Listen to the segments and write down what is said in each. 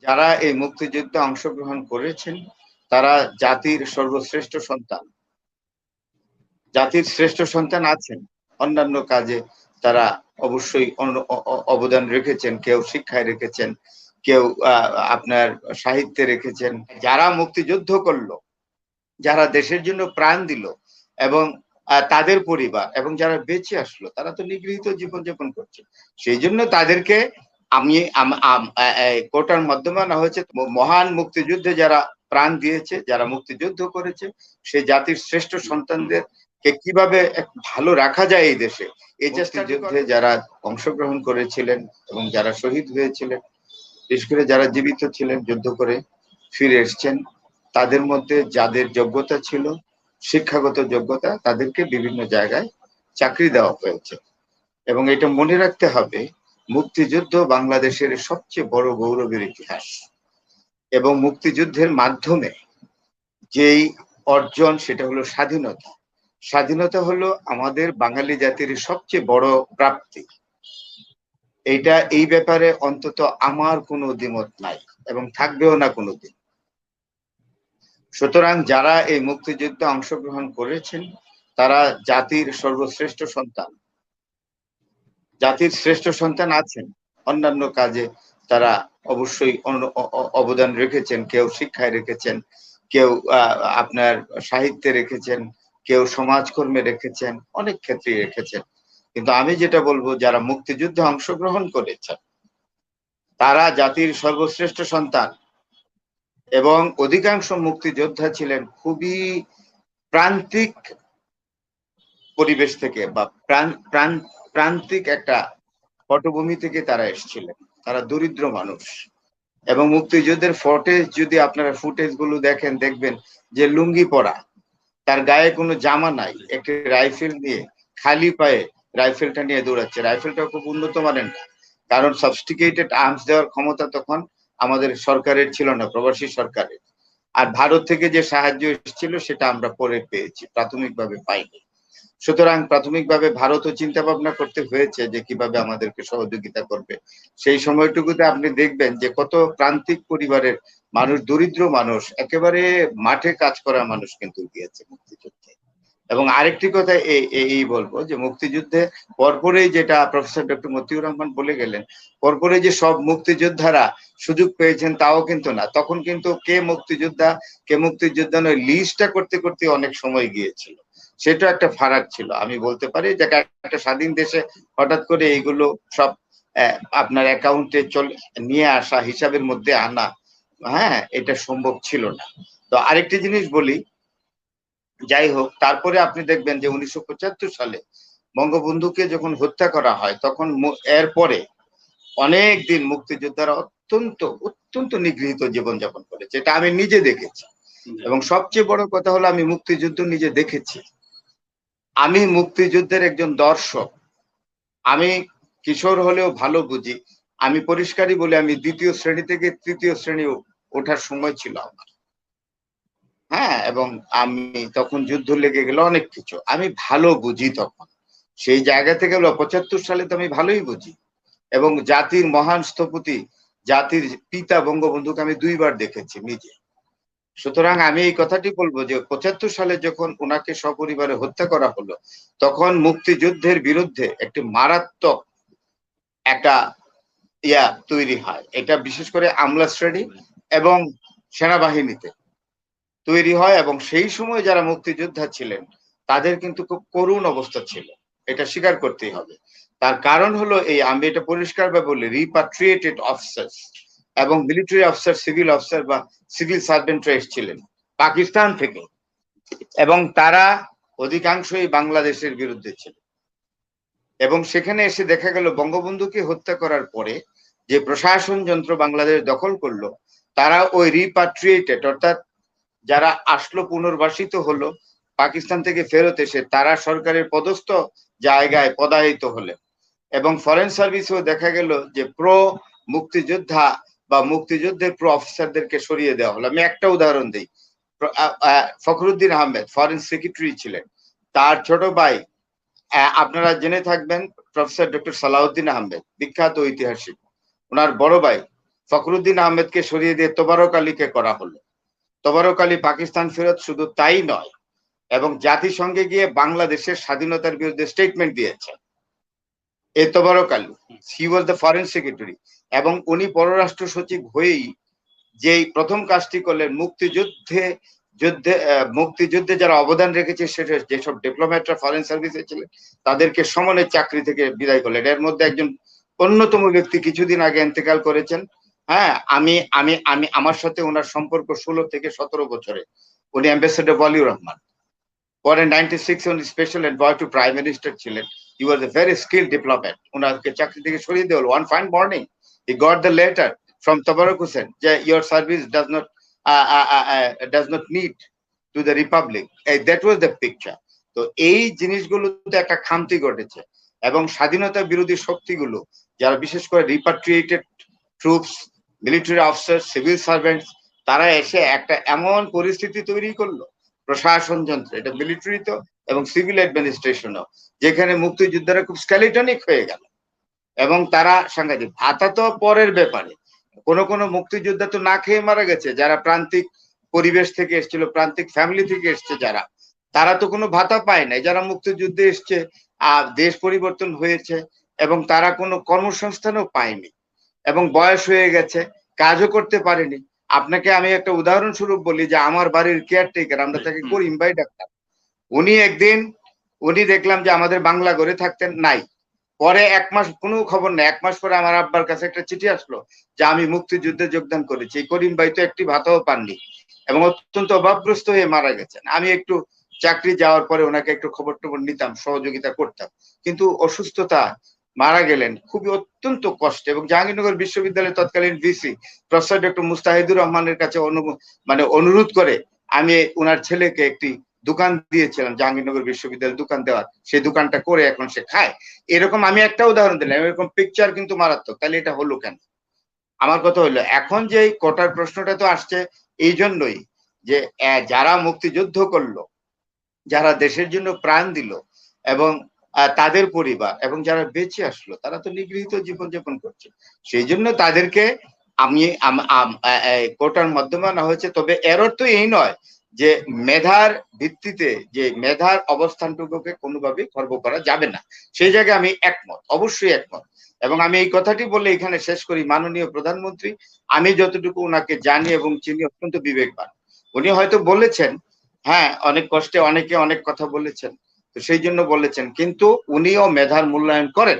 যারা এই মুক্তিযুদ্ধে অংশগ্রহণ করেছেন তারা জাতির সর্বশ্রেষ্ঠ সন্তান, জাতির শ্রেষ্ঠ সন্তান আছেন। অন্যান্য কাজে তারা অবশ্যই অবদান রেখেছেন, কেউ শিক্ষায় রেখেছেন, কেউ আপনার সাহিত্যে রেখেছেন। যারা মুক্তিযুদ্ধ করলো, যারা দেশের জন্য প্রাণ দিল এবং তাদের পরিবার এবং যারা বেঁচে আসলো তারা তো নিগৃহীত জীবনযাপন করছে। সেই জন্য তাদেরকে আমি কোটার মাধ্যমে আনা হয়েছে। মহান মুক্তিযুদ্ধে যারা প্রাণ দিয়েছে, যারা মুক্তিযুদ্ধ করেছে, সেই জাতির শ্রেষ্ঠ সন্তানদের কে কিভাবে ভালো রাখা যায় এই দেশে, এই মুক্তিযুদ্ধে যারা অংশগ্রহণ করেছিলেন এবং যারা শহীদ হয়েছিলেন, বিশেষ করে যারা জীবিত ছিলেন, যুদ্ধ করে ফিরে এসছেন, তাদের মধ্যে যাদের যোগ্যতা ছিল, শিক্ষাগত যোগ্যতা, তাদেরকে বিভিন্ন জায়গায় চাকরি দেওয়া হয়েছে। এবং এটা মনে রাখতে হবে, মুক্তিযুদ্ধ বাংলাদেশের সবচেয়ে বড় গৌরবের ইতিহাস। এবং মুক্তিযুদ্ধের মাধ্যমে যেই অর্জন, সেটা হলো স্বাধীনতা। স্বাধীনতা হলো আমাদের বাঙালি জাতির সবচেয়ে বড় প্রাপ্তি। এইটা, এই ব্যাপারে অন্তত আমার কোনো দ্বিমত নাই এবং থাকবেও না কোনোদিন। সুতরাং যারা এই মুক্তিযুদ্ধে অংশগ্রহণ করেছেন তারা জাতির সর্বশ্রেষ্ঠ সন্তান, জাতির শ্রেষ্ঠ সন্তান আছেন। অন্যান্য কাজে তারা অবশ্যই অবদান রেখেছেন, কেউ শিক্ষায় রেখেছেন, কেউ আপনার সাহিত্যে রেখেছেন, কেউ সমাজকর্মে রেখেছেন, অনেক ক্ষেত্রে রেখেছেন। কিন্তু আমি যেটা বলবো, যারা মুক্তিযুদ্ধে অংশগ্রহণ করেছেন তারা জাতির সর্বশ্রেষ্ঠ সন্তান। এবং অধিকাংশ মুক্তিযোদ্ধা ছিলেন খুবই প্রান্তিক পরিবেশ থেকে বা প্রান্তিক একটা পটভূমি থেকে তারা এসেছিলেন। তারা দরিদ্র মানুষ। এবং মুক্তিযুদ্ধের ফুটেজ গুলো দেখেন, দেখবেন যে লুঙ্গি পরা, তার গায়ে কোনো জামা নাই, একটি রাইফেল নিয়ে খালি পায়ে রাইফেলটা নিয়ে দৌড়াচ্ছে। রাইফেলটা খুব উন্নত মানের না, কারণ সফিস্টিকেটেড আর্মস দেওয়ার ক্ষমতা তখন আমাদের সরকারের ছিল না, প্রবাসী সরকারের। আর ভারত থেকে যে সাহায্য এসেছিল সেটা আমরা পরে পেয়েছি, প্রাথমিকভাবে পাইনি। সুতরাং প্রাথমিকভাবে ভারতও চিন্তা ভাবনা করতে হয়েছে যে কিভাবে আমাদেরকে সহযোগিতা করবে। সেই সময়টুকুতে আপনি দেখবেন যে কত প্রান্তিক পরিবারের মানুষ, দরিদ্র মানুষ, একেবারে মাঠে কাজ করা মানুষ কিন্তু গিয়েছে মুক্তিযুদ্ধে। এবং আরেকটি কথা এই বলবো যে মুক্তিযুদ্ধে পরপরই, যেটা প্রফেসর ডক্টর মতিউর রহমান বলে গেলেন, পরপরই যে সব মুক্তিযোদ্ধারা সুযোগ পেয়েছেন তাও কিন্তু না। তখন কিন্তু কে মুক্তিযোদ্ধা নয়, লিস্টটা করতে করতে অনেক সময় গিয়েছিল। সেটা একটা ফারাক ছিল। আমি বলতে পারি যে একটা স্বাধীন দেশে হঠাৎ করে এইগুলো সব আপনার অ্যাকাউন্টে নিয়ে আসা, হিসাবের মধ্যে আনা, হ্যাঁ, এটা সম্ভব ছিল না। তো আরেকটি জিনিস বলি, যাই হোক, তারপরে আপনি দেখবেন যে 1975 সালে বঙ্গবন্ধুকে যখন হত্যা করা হয়, তখন এরপরে অনেক দিন মুক্তিযোদ্ধারা অত্যন্ত অত্যন্ত নিগৃহীত জীবনযাপন করেছে। এটা আমি নিজে দেখেছি। এবং সবচেয়ে বড় কথা হলো, আমি মুক্তিযুদ্ধ নিজে দেখেছি। আমি মুক্তিযুদ্ধের একজন দর্শক। আমি কিশোর হলেও ভালো বুঝি। আমি পরিষ্কারই বলে, আমি দ্বিতীয় শ্রেণী থেকে তৃতীয় শ্রেণী ওঠার সময় ছিল আমার। হ্যাঁ, এবং আমি তখন যুদ্ধ লেগে গেল, অনেক কিছু আমি ভালো বুঝি তখন। সেই জায়গা থেকে 75 সালে তো আমি ভালোই বুঝি। এবং জাতির মহান স্থপতি, জাতির পিতা বঙ্গবন্ধুকে আমি 2বার দেখেছি নিজে। সুতরাং আমি এই কথাটি বলবো যে 75 সালে যখন ওনাকে সপরিবারে হত্যা করা হলো, তখন মুক্তিযুদ্ধের বিরুদ্ধে একটি মারাত্মক একটা তৈরি হয়। এটা বিশেষ করে আমলা শ্রেণী এবং সেনাবাহিনীতে তৈরি হয়। এবং সেই সময় যারা মুক্তিযোদ্ধা ছিলেন তাদের কিন্তু খুব করুণ অবস্থা ছিল, এটা স্বীকার করতেই হবে। তার কারণ হলো আমি এটা পরিষ্কারভাবে বলি, রিপাট্রিয়েটেড অফিসার্স এবং মিলিটারি অফিসার, সিভিল অফিসার বা সিভিল সার্ভেন্টরা এসেছিলেন পাকিস্তান থেকে, এবং তারা অধিকাংশই বাংলাদেশের বিরুদ্ধে ছিল। এবং সেখানে এসে দেখা গেল বঙ্গবন্ধুকে হত্যা করার পরে যে প্রশাসন যন্ত্র বাংলাদেশ দখল করলো, তারা ওই রিপাট্রিয়েটেড, অর্থাৎ যারা আসলো, পুনর্বাসিত হলো পাকিস্তান থেকে ফেরত এসে, তারা সরকারের পদস্থ জায়গায় পদায়িত হলেন। এবং ফরেন সার্ভিসেও দেখা গেল যে প্রো মুক্তিযোদ্ধা বা মুক্তিযুদ্ধের প্রো অফিসারদেরকে সরিয়ে দেওয়া হলো। আমি একটা উদাহরণ দিই। ফখরুদ্দিন আহমেদ ফরেন সেক্রেটারি ছিলেন, তার ছোট ভাই, আপনারা জেনে থাকবেন, প্রফেসর ডক্টর সালাউদ্দিন আহমেদ, বিখ্যাত ঐতিহাসিক, ওনার বড় ভাই ফখরুদ্দিন আহমেদকে সরিয়ে দিয়ে তোবারক আলীকে করা হলো। তোবারক আলী পাকিস্তান ফেরত, শুধু তাই নয়, এবং জাতিসংঘে গিয়ে বাংলাদেশের স্বাধীনতার বিরুদ্ধে স্টেটমেন্ট দিয়েছে এই তোবারক আলী। হি ওয়াজ দ্য ফরেন সেক্রেটারি, এবং উনি পররাষ্ট্র সচিব হয়েই যেই প্রথম কাজটি করলেন, মুক্তিযুদ্ধে যারা অবদান রেখেছে সেটা যেসব ডিপ্লোম্যাটরা ফরেন সার্ভিসে ছিলেন তাদেরকে সমানে চাকরি থেকে বিদায় করলেন। এর মধ্যে একজন অন্যতম ব্যক্তি কিছুদিন আগে ইন্তেকাল করেছেন। হ্যাঁ, আমি আমি আমি আমার সাথে ওনার সম্পর্ক 16 থেকে 17 বছরে। উনি অ্যাম্বাসেডর ওয়ালিউর রহমান। পরে 96 উনি special envoy to prime minister ছিলেন। He was a very skill diplomat. ওনাকে চাকরি থেকে সরিয়ে দেওয়া হলো। One fine morning he got the letter from Tabarak Hussain, your service does not need to the republic. That was the picture. তো এই জিনিসগুলোতে একটা খামতি ঘটেছে, এবং স্বাধীনতা বিরোধী শক্তিগুলো যারা বিশেষ করে repatriated troops, military officer, civil servants, তারা এসে একটা এমন পরিস্থিতি তৈরি করলো প্রশাসন যন্ত্র, এটা মিলিটারি তো এবং সিভিল অ্যাডমিনিস্ট্রেশনও, যেখানে মুক্তিযোদ্ধারা খুব স্কেলিটনিক হয়ে গেল এবং তারা সাংঘাতিক। ভাতা তো পরের ব্যাপারে, কোন মুক্তিযোদ্ধা তো না খেয়ে মারা গেছে, যারা প্রান্তিক পরিবেশ থেকে এসেছিল, প্রান্তিক ফ্যামিলি থেকে এসছে যারা, তারা তো কোনো ভাতা পায় নাই। যারা মুক্তিযুদ্ধে এসছে, দেশ পরিবর্তন হয়েছে এবং তারা কোনো কর্মসংস্থানও পায়নি এবং বয়স হয়ে গেছে, কাজও করতে পারেনি। আপনাকে আমি একটা উদাহরণস্বরূপ বলি যে আমার বাড়ির কেয়ারটেকার, আমরা তাকে করিম ভাই ডাক্তার, উনি দেখলাম যে আমাদের বাংলা ঘরে থাকতেন, নাই। পরে 1 মাস কোনো খবর নেই, 1 মাস পরে আমার আব্বার কাছে একটা চিঠি আসলো যে আমি মুক্তিযুদ্ধে যোগদান করেছি। এই করিম ভাই তো একটি ভাতাও পাননি এবং অত্যন্ত অভাবগ্রস্ত হয়ে মারা গেছেন। আমি একটু চাকরি যাওয়ার পরে ওনাকে একটু খবর টবর নিতাম, সহযোগিতা করতাম, কিন্তু অসুস্থতা মারা গেলেন খুবই অত্যন্ত কষ্টে। এবং জাহাঙ্গীরনগর বিশ্ববিদ্যালয়ের তৎকালীন ভিসি প্রফেসর ডক্টর মুস্তাহিদুর রহমানের কাছে অনুরোধ করে আমি ওনার ছেলেকে একটি দোকান দিয়েছিলাম, জাহাঙ্গীরনগর বিশ্ববিদ্যালয়ের দোকান দেওয়ার, সেই দোকানটা করে এখন সে খায়। এরকম আমি একটা উদাহরণ দিলাম, এরকম পিকচার কিন্তু মারাত্মক। তাহলে এটা হলো কেন? আমার কথা হলো, এখন যে কোটার প্রশ্নটা তো আসছে এই জন্যই যে যারা মুক্তিযুদ্ধ করলো, যারা দেশের জন্য প্রাণ দিল এবং তাদের পরিবার এবং যারা বেঁচে আসলো, তারা তো নিগৃহীত জীবনযাপন করছে। সেই জন্য তাদেরকে আমি কোটার মাধ্যমে আনা হয়েছে। তবে এর অর্থ এই নয় যে মেধার ভিত্তিতে, যে মেধার অবস্থানটুকুকে কোনোভাবেই খর্ব করা যাবে না। সেই জায়গায় আমি একমত, অবশ্যই একমত। এবং আমি এই কথাটি বলে এখানে শেষ করি, মাননীয় প্রধানমন্ত্রী, আমি যতটুকু ওনাকে জানি এবং চিনি, অত্যন্ত বিবেকবান। উনি হয়তো বলেছেন, হ্যাঁ, অনেক কষ্টে অনেকে অনেক কথা বলেছেন, তো সেই জন্য বলেছেন, কিন্তু উনিও মেধার মূল্যায়ন করেন।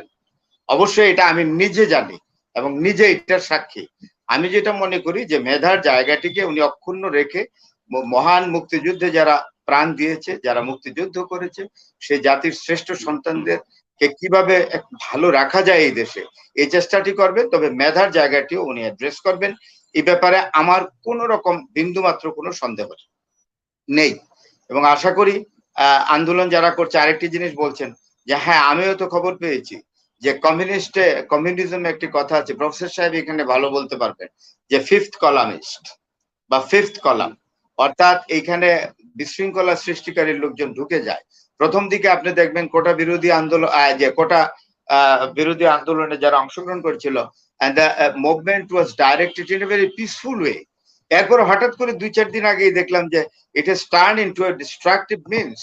অবশ্যই এটা আমি নিজে জানি এবং নিজে এটার সাক্ষী। আমি যেটা মনে করি যে মেধার জায়গাটিকে উনি অক্ষুণ্ণ রেখে মহান মুক্তিযুদ্ধে যারা প্রাণ দিয়েছে, যারা মুক্তিযুদ্ধ করেছে, সেই জাতির শ্রেষ্ঠ সন্তানদেরকে কিভাবে ভালো রাখা যায় এই দেশে, এই চেষ্টাটি করবেন। তবে মেধার জায়গাটিও উনি অ্যাড্রেস করবেন, এই ব্যাপারে আমার কোন রকম বিন্দুমাত্র কোনো সন্দেহ নেই। এবং আশা করি আন্দোলন যারা করছে, আরেকটি জিনিস বলছেন যে হ্যাঁ, আমিও তো খবর পেয়েছি যে কমিউনিজমে একটি কথা আছে, প্রফেসর সাহেব এখানে ভালো বলতে পারবেন, যে ফিফথ কলামিস্ট বা ফিফথ কলাম, অর্থাৎ এইখানে বিশৃঙ্খলা সৃষ্টিকারী লোকজন ঢুকে যায়। প্রথম দিকে আপনি দেখবেন কোটা বিরোধী আন্দোলন, যে কোটা বিরোধী আন্দোলনে যারা অংশগ্রহণ করেছিল, and the movement was directed in a very peaceful way. এরপর হঠাৎ করে 2-4 দিন আগেই দেখলাম যে it has turned into a destructive means,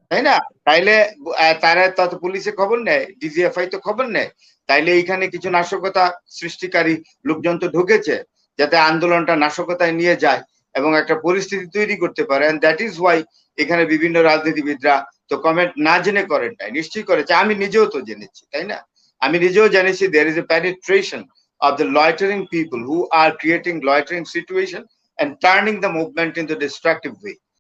তাই না? তাইলে তারা তত পুলিশে খবর নেয়, ডিজিএফআই তো খবর নেয়, তাইলে এইখানে কিছু নাশকতা সৃষ্টিকারী লোকজন তো ঢুকেছে যাতে আন্দোলনটা নাশকতায় নিয়ে যায় এবং একটা পরিস্থিতি তৈরি করতে পারে। এন্ড দ্যাট ইজ ওয়াই এখানে বিভিন্ন রাজনীতিবিদরা তো কমেন্ট না জেনে করেন নাই, নিশ্চয়ই করেছে। আমি নিজেও তো জেনেছি, তাই না? আমি নিজেও জেনেছি there is a penetration of the loitering people who are creating loitering situation and turning the movement into destructive way.